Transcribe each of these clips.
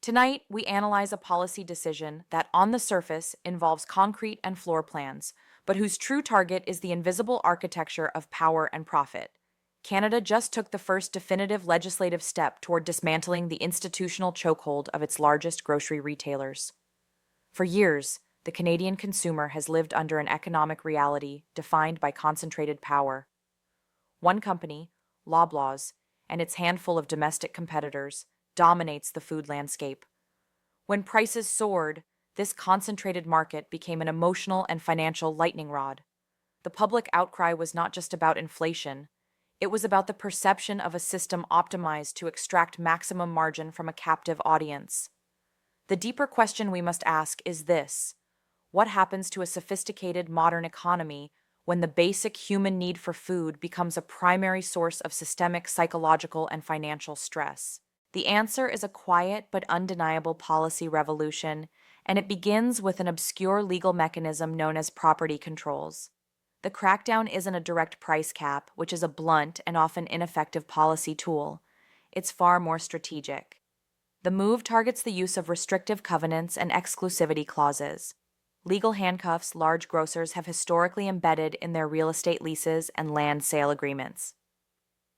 Tonight, we analyze a policy decision that, on the surface, involves concrete and floor plans, but whose true target is the invisible architecture of power and profit. Canada just took the first definitive legislative step toward dismantling the institutional chokehold of its largest grocery retailers. For years, the Canadian consumer has lived under an economic reality defined by concentrated power. One company, Loblaws, and its handful of domestic competitors, dominates the food landscape. When prices soared, this concentrated market became an emotional and financial lightning rod. The public outcry was not just about inflation, it was about the perception of a system optimized to extract maximum margin from a captive audience. The deeper question we must ask is this: what happens to a sophisticated modern economy when the basic human need for food becomes a primary source of systemic psychological and financial stress? The answer is a quiet but undeniable policy revolution, and it begins with an obscure legal mechanism known as property controls. The crackdown isn't a direct price cap, which is a blunt and often ineffective policy tool. It's far more strategic. The move targets the use of restrictive covenants and exclusivity clauses. Legal handcuffs large grocers have historically embedded in their real estate leases and land sale agreements.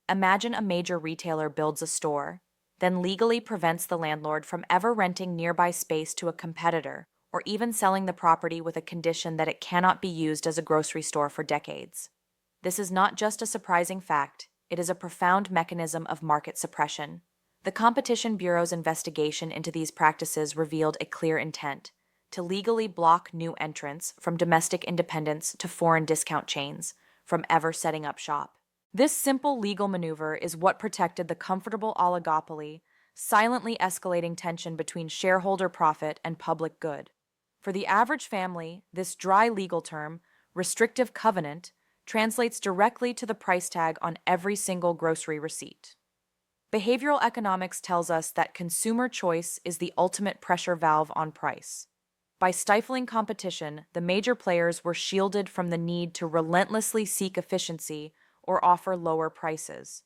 Imagine a major retailer builds a store, then legally prevents the landlord from ever renting nearby space to a competitor, or even selling the property with a condition that it cannot be used as a grocery store for decades. This is not just a surprising fact, it is a profound mechanism of market suppression. The Competition Bureau's investigation into these practices revealed a clear intent: to legally block new entrants, from domestic independents to foreign discount chains, from ever setting up shop. This simple legal maneuver is what protected the comfortable oligopoly, silently escalating tension between shareholder profit and public good. For the average family, this dry legal term, restrictive covenant, translates directly to the price tag on every single grocery receipt. Behavioral economics tells us that consumer choice is the ultimate pressure valve on price. By stifling competition, the major players were shielded from the need to relentlessly seek efficiency or offer lower prices.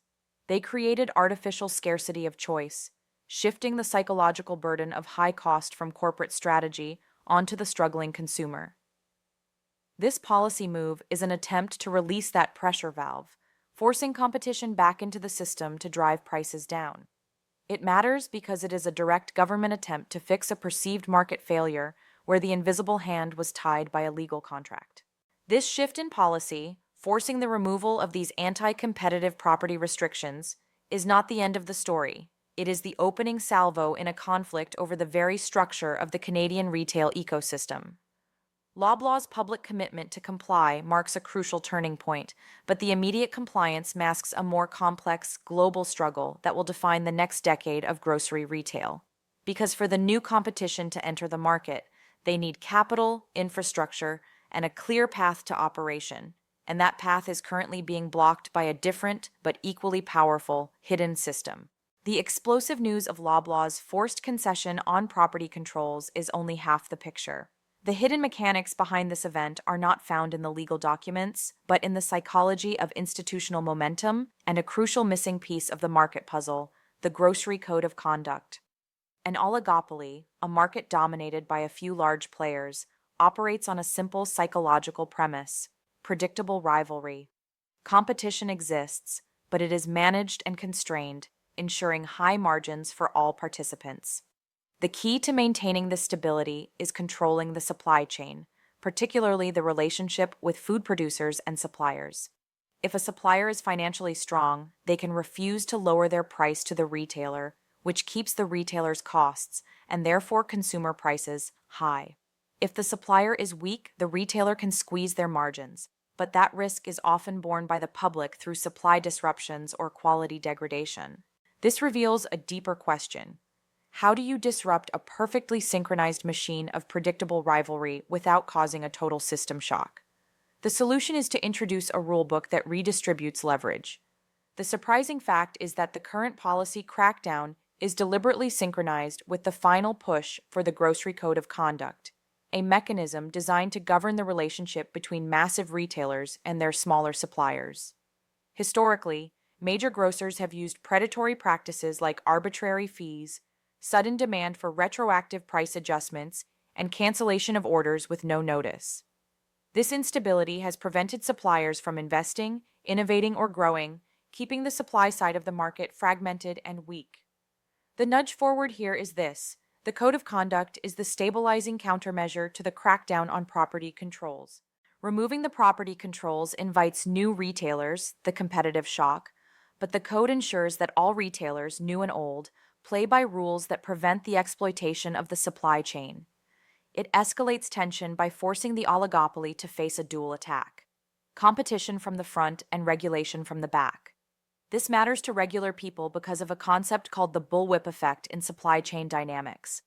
They created artificial scarcity of choice, shifting the psychological burden of high cost from corporate strategy onto the struggling consumer. This policy move is an attempt to release that pressure valve, forcing competition back into the system to drive prices down. It matters because it is a direct government attempt to fix a perceived market failure where the invisible hand was tied by a legal contract. This shift in policy, forcing the removal of these anti-competitive property restrictions, is not the end of the story. It is the opening salvo in a conflict over the very structure of the Canadian retail ecosystem. Loblaw's public commitment to comply marks a crucial turning point, but the immediate compliance masks a more complex, global struggle that will define the next decade of grocery retail. Because for the new competition to enter the market, they need capital, infrastructure, and a clear path to operation, and that path is currently being blocked by a different but equally powerful hidden system. The explosive news of Loblaw's forced concession on property controls is only half the picture. The hidden mechanics behind this event are not found in the legal documents, but in the psychology of institutional momentum and a crucial missing piece of the market puzzle, the grocery code of conduct. An oligopoly, a market dominated by a few large players, operates on a simple psychological premise: predictable rivalry. Competition exists, but it is managed and constrained, ensuring high margins for all participants. The key to maintaining this stability is controlling the supply chain, particularly the relationship with food producers and suppliers. If a supplier is financially strong, they can refuse to lower their price to the retailer, which keeps the retailer's costs and therefore consumer prices high. If the supplier is weak, the retailer can squeeze their margins, but that risk is often borne by the public through supply disruptions or quality degradation. This reveals a deeper question. How do you disrupt a perfectly synchronized machine of predictable rivalry without causing a total system shock? The solution is to introduce a rulebook that redistributes leverage. The surprising fact is that the current policy crackdown is deliberately synchronized with the final push for the Grocery Code of Conduct, a mechanism designed to govern the relationship between massive retailers and their smaller suppliers. Historically, major grocers have used predatory practices like arbitrary fees, sudden demand for retroactive price adjustments, and cancellation of orders with no notice. This instability has prevented suppliers from investing, innovating, or growing, keeping the supply side of the market fragmented and weak. The nudge forward here is this: the Code of Conduct is the stabilizing countermeasure to the crackdown on property controls. Removing the property controls invites new retailers, the competitive shock, but the code ensures that all retailers, new and old, play by rules that prevent the exploitation of the supply chain. It escalates tension by forcing the oligopoly to face a dual attack: competition from the front and regulation from the back. This matters to regular people because of a concept called the bullwhip effect in supply chain dynamics.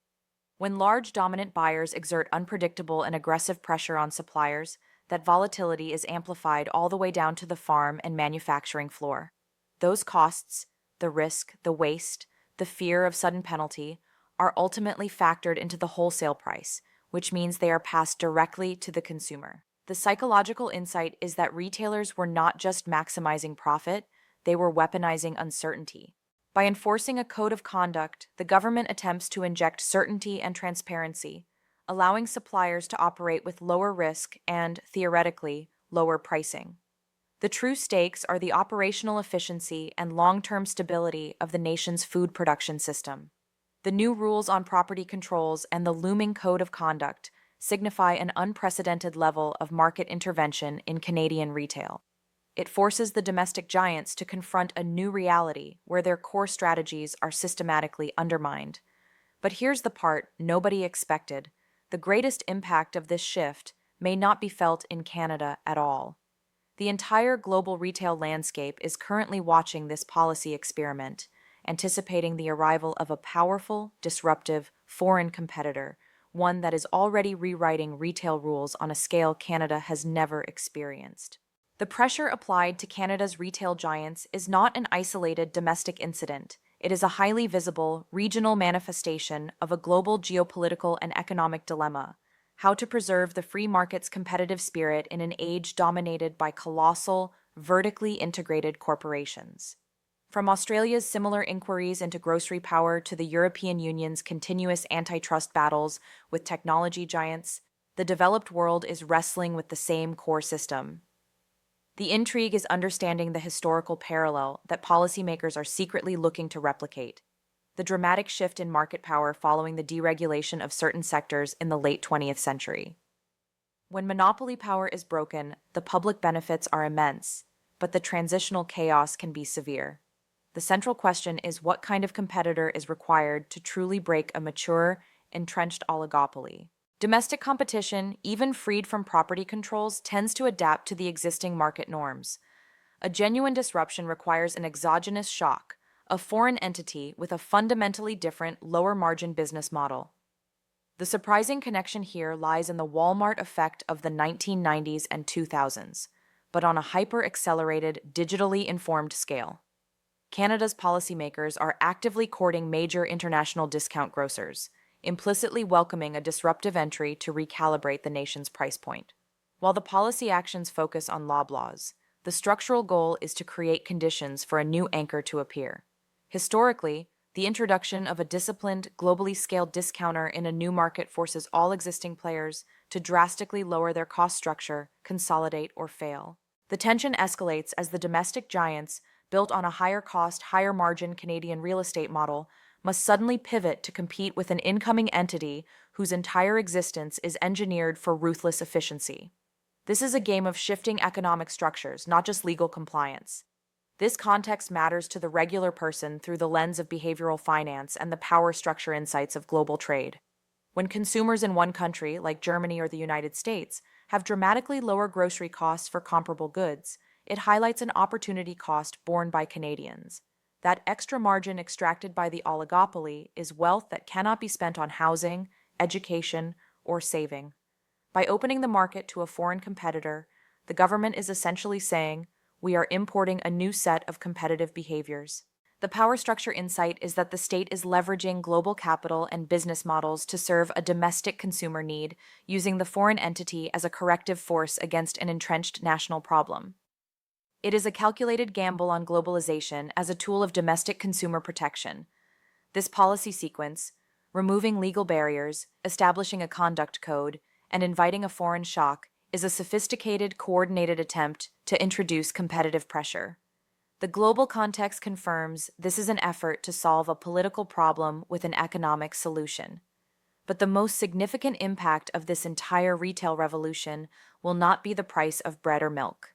When large dominant buyers exert unpredictable and aggressive pressure on suppliers, that volatility is amplified all the way down to the farm and manufacturing floor. Those costs, the risk, the waste, the fear of sudden penalty, are ultimately factored into the wholesale price, which means they are passed directly to the consumer. The psychological insight is that retailers were not just maximizing profit, they were weaponizing uncertainty. By enforcing a code of conduct, the government attempts to inject certainty and transparency, allowing suppliers to operate with lower risk and, theoretically, lower pricing. The true stakes are the operational efficiency and long-term stability of the nation's food production system. The new rules on property controls and the looming code of conduct signify an unprecedented level of market intervention in Canadian retail. It forces the domestic giants to confront a new reality where their core strategies are systematically undermined. But here's the part nobody expected: the greatest impact of this shift may not be felt in Canada at all. The entire global retail landscape is currently watching this policy experiment, anticipating the arrival of a powerful, disruptive, foreign competitor, one that is already rewriting retail rules on a scale Canada has never experienced. The pressure applied to Canada's retail giants is not an isolated domestic incident. It is a highly visible, regional manifestation of a global geopolitical and economic dilemma: how to preserve the free market's competitive spirit in an age dominated by colossal, vertically integrated corporations. From Australia's similar inquiries into grocery power to the European Union's continuous antitrust battles with technology giants, the developed world is wrestling with the same core system. The intrigue is understanding the historical parallel that policymakers are secretly looking to replicate: the dramatic shift in market power following the deregulation of certain sectors in the late 20th century. When monopoly power is broken, the public benefits are immense, but the transitional chaos can be severe. The central question is what kind of competitor is required to truly break a mature, entrenched oligopoly. Domestic competition, even freed from property controls, tends to adapt to the existing market norms. A genuine disruption requires an exogenous shock, a foreign entity with a fundamentally different, lower-margin business model. The surprising connection here lies in the Walmart effect of the 1990s and 2000s, but on a hyper-accelerated, digitally informed scale. Canada's policymakers are actively courting major international discount grocers, implicitly welcoming a disruptive entry to recalibrate the nation's price point. While the policy actions focus on Loblaws, the structural goal is to create conditions for a new anchor to appear. Historically, the introduction of a disciplined, globally scaled discounter in a new market forces all existing players to drastically lower their cost structure, consolidate, or fail. The tension escalates as the domestic giants, built on a higher-cost, higher-margin Canadian real estate model, must suddenly pivot to compete with an incoming entity whose entire existence is engineered for ruthless efficiency. This is a game of shifting economic structures, not just legal compliance. This context matters to the regular person through the lens of behavioral finance and the power structure insights of global trade. When consumers in one country, like Germany or the United States, have dramatically lower grocery costs for comparable goods, it highlights an opportunity cost borne by Canadians. That extra margin extracted by the oligopoly is wealth that cannot be spent on housing, education, or saving. By opening the market to a foreign competitor, the government is essentially saying, we are importing a new set of competitive behaviors. The power structure insight is that the state is leveraging global capital and business models to serve a domestic consumer need, using the foreign entity as a corrective force against an entrenched national problem. It is a calculated gamble on globalization as a tool of domestic consumer protection. This policy sequence, removing legal barriers, establishing a conduct code, and inviting a foreign shock, is a sophisticated, coordinated attempt to introduce competitive pressure. The global context confirms this is an effort to solve a political problem with an economic solution. But the most significant impact of this entire retail revolution will not be the price of bread or milk.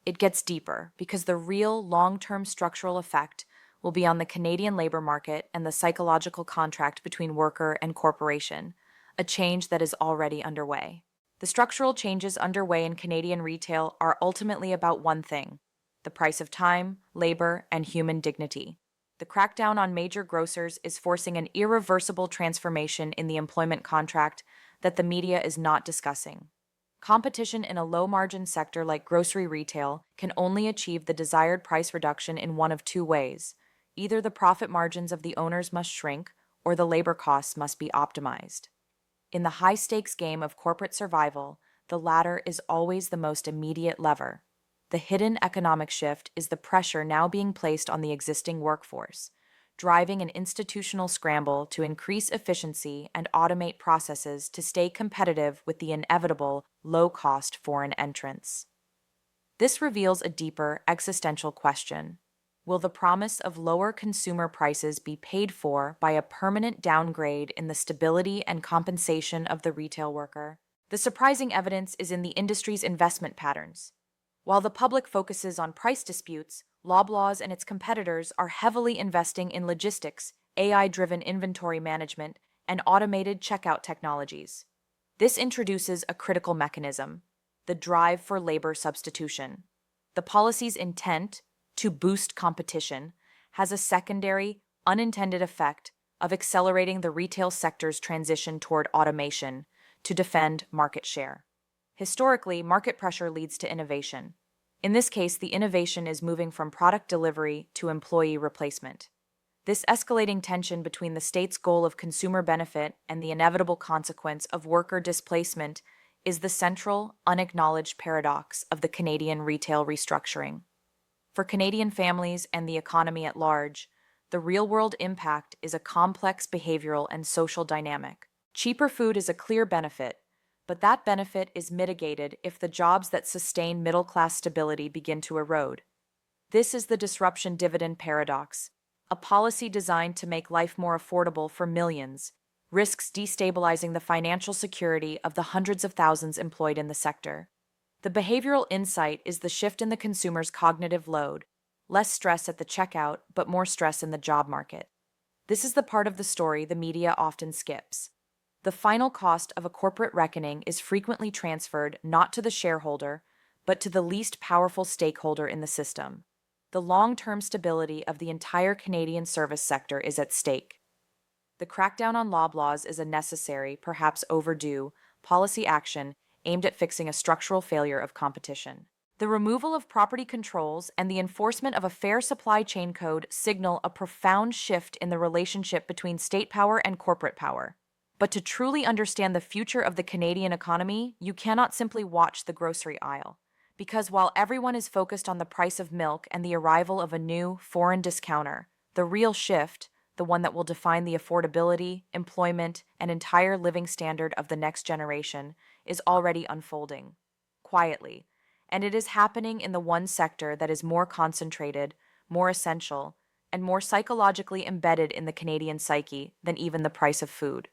It gets deeper because the real long-term structural effect will be on the Canadian labor market and the psychological contract between worker and corporation, a change that is already underway. The structural changes underway in Canadian retail are ultimately about one thing: the price of time, labor, and human dignity. The crackdown on major grocers is forcing an irreversible transformation in the employment contract that the media is not discussing. Competition in a low-margin sector like grocery retail can only achieve the desired price reduction in one of two ways. Either the profit margins of the owners must shrink, or the labor costs must be optimized. In the high-stakes game of corporate survival, the latter is always the most immediate lever. The hidden economic shift is the pressure now being placed on the existing workforce, driving an institutional scramble to increase efficiency and automate processes to stay competitive with the inevitable low-cost foreign entrants. This reveals a deeper existential question. Will the promise of lower consumer prices be paid for by a permanent downgrade in the stability and compensation of the retail worker? The surprising evidence is in the industry's investment patterns. While the public focuses on price disputes, Loblaws and its competitors are heavily investing in logistics, AI-driven inventory management, and automated checkout technologies. This introduces a critical mechanism: the drive for labor substitution. The policy's intent, to boost competition, has a secondary, unintended effect of accelerating the retail sector's transition toward automation to defend market share. Historically, market pressure leads to innovation. In this case, the innovation is moving from product delivery to employee replacement. This escalating tension between the state's goal of consumer benefit and the inevitable consequence of worker displacement is the central, unacknowledged paradox of the Canadian retail restructuring. For Canadian families and the economy at large, the real-world impact is a complex behavioral and social dynamic. Cheaper food is a clear benefit, but that benefit is mitigated if the jobs that sustain middle-class stability begin to erode. This is the disruption dividend paradox. A policy designed to make life more affordable for millions risks destabilizing the financial security of the hundreds of thousands employed in the sector. The behavioral insight is the shift in the consumer's cognitive load: less stress at the checkout, but more stress in the job market. This is the part of the story the media often skips. The final cost of a corporate reckoning is frequently transferred not to the shareholder, but to the least powerful stakeholder in the system. The long-term stability of the entire Canadian service sector is at stake. The crackdown on Loblaws is a necessary, perhaps overdue, policy action aimed at fixing a structural failure of competition. The removal of property controls and the enforcement of a fair supply chain code signal a profound shift in the relationship between state power and corporate power. But to truly understand the future of the Canadian economy, you cannot simply watch the grocery aisle. Because while everyone is focused on the price of milk and the arrival of a new, foreign discounter, the real shift, the one that will define the affordability, employment, and entire living standard of the next generation, is already unfolding. Quietly. And it is happening in the one sector that is more concentrated, more essential, and more psychologically embedded in the Canadian psyche than even the price of food.